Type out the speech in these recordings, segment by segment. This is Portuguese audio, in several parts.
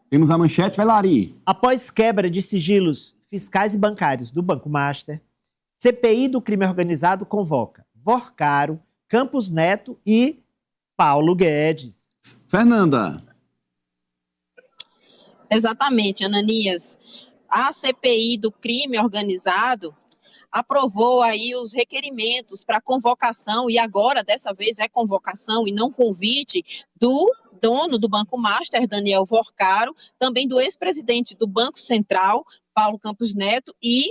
Temos a manchete, vai, Lari. Após quebra de sigilos fiscais e bancários do Banco Master, CPI do crime organizado convoca Vorcaro, Campos Neto e Paulo Guedes. Fernanda. Exatamente, Ananias. A CPI do crime organizado aprovou aí os requerimentos para convocação, e agora, dessa vez, é convocação e não convite, do dono do Banco Master, Daniel Vorcaro, também do ex-presidente do Banco Central, Paulo Campos Neto, e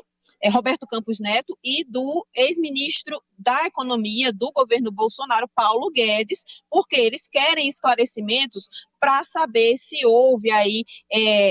Roberto Campos Neto, e do ex-ministro da Economia do governo Bolsonaro, Paulo Guedes, porque eles querem esclarecimentos para saber se houve aí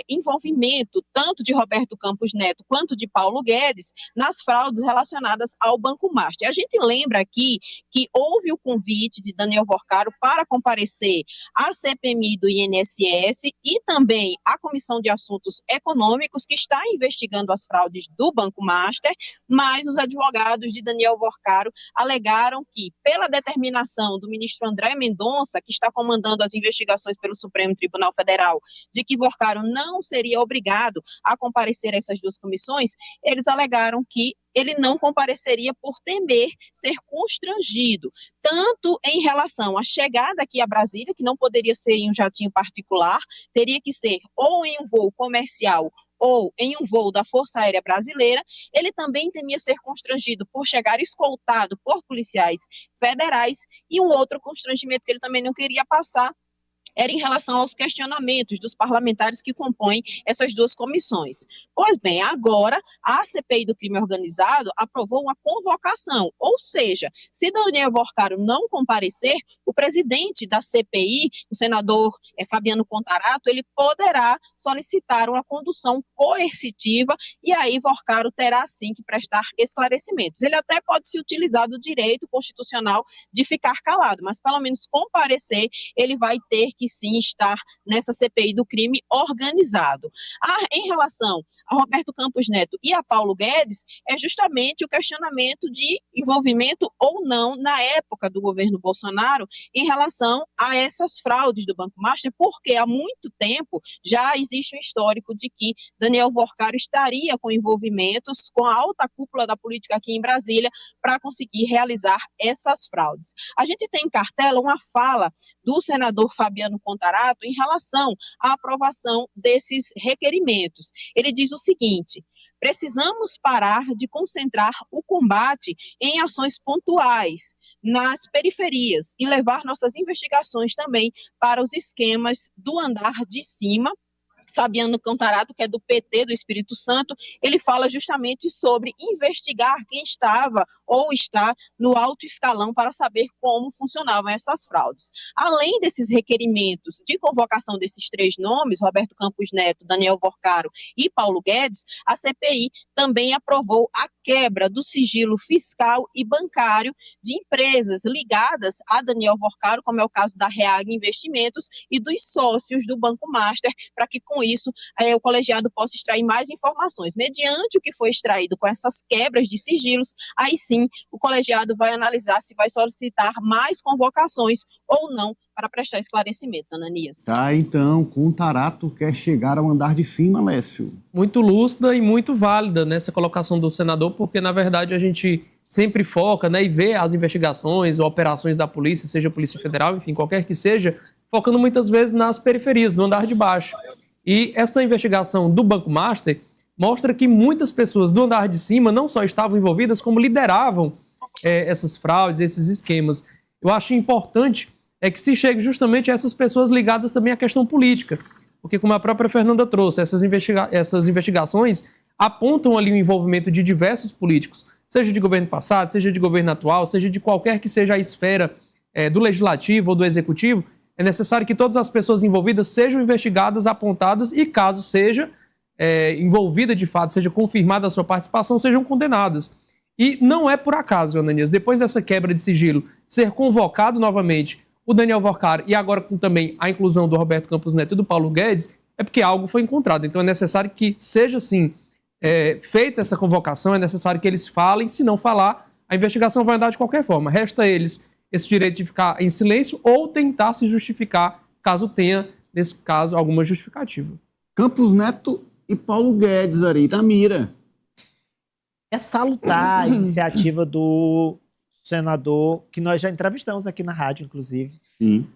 envolvimento tanto de Roberto Campos Neto quanto de Paulo Guedes nas fraudes relacionadas ao Banco Master. A gente lembra aqui que houve o convite de Daniel Vorcaro para comparecer à CPMI do INSS e também à Comissão de Assuntos Econômicos, que está investigando as fraudes do Banco Master, mas os advogados de Daniel Vorcaro alegaram que, pela determinação do ministro André Mendonça, que está comandando as investigações pelo Supremo Tribunal Federal, de que Vorcaro não seria obrigado a comparecer a essas duas comissões, eles alegaram que ele não compareceria por temer ser constrangido, tanto em relação à chegada aqui a Brasília, que não poderia ser em um jatinho particular, teria que ser ou em um voo comercial ou em um voo da Força Aérea Brasileira. Ele também temia ser constrangido por chegar escoltado por policiais federais, e um outro constrangimento que ele também não queria passar era em relação aos questionamentos dos parlamentares que compõem essas duas comissões. Pois bem, agora a CPI do crime organizado aprovou uma convocação, ou seja, se Daniel Vorcaro não comparecer, o presidente da CPI, o senador Fabiano Contarato, ele poderá solicitar uma condução coercitiva, e aí Vorcaro terá sim que prestar esclarecimentos. Ele até pode se utilizar do direito constitucional de ficar calado, mas pelo menos comparecer, ele vai ter que sim estar nessa CPI do crime organizado. Em relação a Roberto Campos Neto e a Paulo Guedes, é justamente o questionamento de envolvimento ou não na época do governo Bolsonaro em relação a essas fraudes do Banco Master, porque há muito tempo já existe um histórico de que Daniel Vorcaro estaria com envolvimentos com a alta cúpula da política aqui em Brasília para conseguir realizar essas fraudes. A gente tem em cartela uma fala do senador Fabiano Contarato em relação à aprovação desses requerimentos. Ele diz o seguinte: precisamos parar de concentrar o combate em ações pontuais nas periferias e levar nossas investigações também para os esquemas do andar de cima. Fabiano Contarato, que é do PT do Espírito Santo, ele fala justamente sobre investigar quem estava ou está no alto escalão para saber como funcionavam essas fraudes. Além desses requerimentos de convocação desses três nomes, Roberto Campos Neto, Daniel Vorcaro e Paulo Guedes, a CPI também aprovou a quebra do sigilo fiscal e bancário de empresas ligadas a Daniel Vorcaro, como é o caso da Reag Investimentos e dos sócios do Banco Master, para que com isso o colegiado possa extrair mais informações. Mediante o que foi extraído com essas quebras de sigilos, aí sim o colegiado vai analisar se vai solicitar mais convocações ou não para prestar esclarecimentos, Ananias. Tá, então, Contarato quer chegar ao andar de cima, Lécio. Muito lúcida e muito válida nessa colocação do senador, porque, na verdade, a gente sempre foca, né, e vê as investigações ou operações da polícia, seja a Polícia Federal, enfim, qualquer que seja, focando muitas vezes nas periferias, no andar de baixo. E essa investigação do Banco Master mostra que muitas pessoas do andar de cima não só estavam envolvidas, como lideravam essas fraudes, esses esquemas. Eu acho importante que se chegue justamente a essas pessoas ligadas também à questão política, porque, como a própria Fernanda trouxe, essas investigações apontam ali o envolvimento de diversos políticos, seja de governo passado, seja de governo atual, seja de qualquer que seja a esfera do legislativo ou do executivo. É necessário que todas as pessoas envolvidas sejam investigadas, apontadas e, caso seja envolvida de fato, seja confirmada a sua participação, sejam condenadas. E não é por acaso, Ananias, depois dessa quebra de sigilo, ser convocado novamente o Daniel Vorcaro e agora com também a inclusão do Roberto Campos Neto e do Paulo Guedes, é porque algo foi encontrado. Então é necessário que seja, sim, feita essa convocação, é necessário que eles falem. Se não falar, a investigação vai andar de qualquer forma. Resta a eles esse direito de ficar em silêncio ou tentar se justificar, caso tenha, nesse caso, alguma justificativa. Campos Neto e Paulo Guedes ali, da mira. É salutar a iniciativa do senador, que nós já entrevistamos aqui na rádio, inclusive, Sim.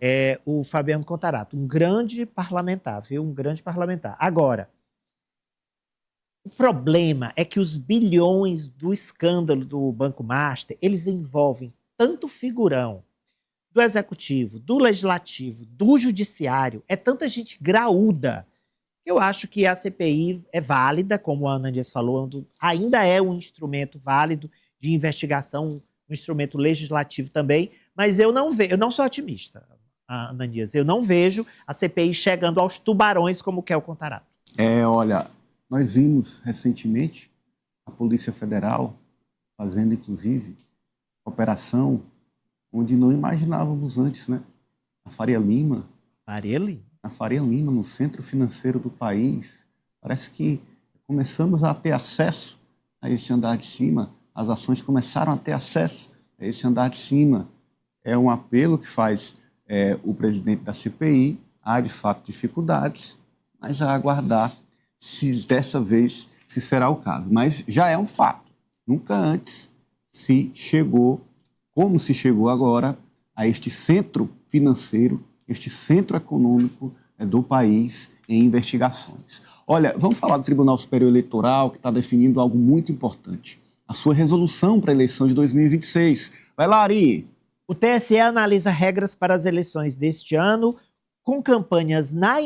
o Fabiano Contarato, um grande parlamentar, viu? Um grande parlamentar. Agora, o problema é que os bilhões do escândalo do Banco Master, eles envolvem tanto figurão do executivo, do legislativo, do judiciário, é tanta gente graúda. Eu acho que a CPI é válida, como a Ana Dias falou, ainda é um instrumento válido de investigação, um instrumento legislativo também, mas eu não sou otimista, Ana Dias, eu não vejo a CPI chegando aos tubarões como quer o Contarato. Olha, nós vimos recentemente a Polícia Federal fazendo, inclusive, operação onde não imaginávamos antes, né? Na Faria Lima. Na Faria Lima, no centro financeiro do país. Parece que começamos a ter acesso a esse andar de cima, as ações começaram a ter acesso a esse andar de cima. É um apelo que faz o presidente da CPI. Há, de fato, dificuldades, mas a aguardar se dessa vez se será o caso. Mas já é um fato. Nunca antes se chegou, como se chegou agora, a este centro financeiro, este centro econômico do país em investigações. Olha, vamos falar do Tribunal Superior Eleitoral, que está definindo algo muito importante. A sua resolução para a eleição de 2026. Vai lá, Ari. O TSE analisa regras para as eleições deste ano, com campanhas na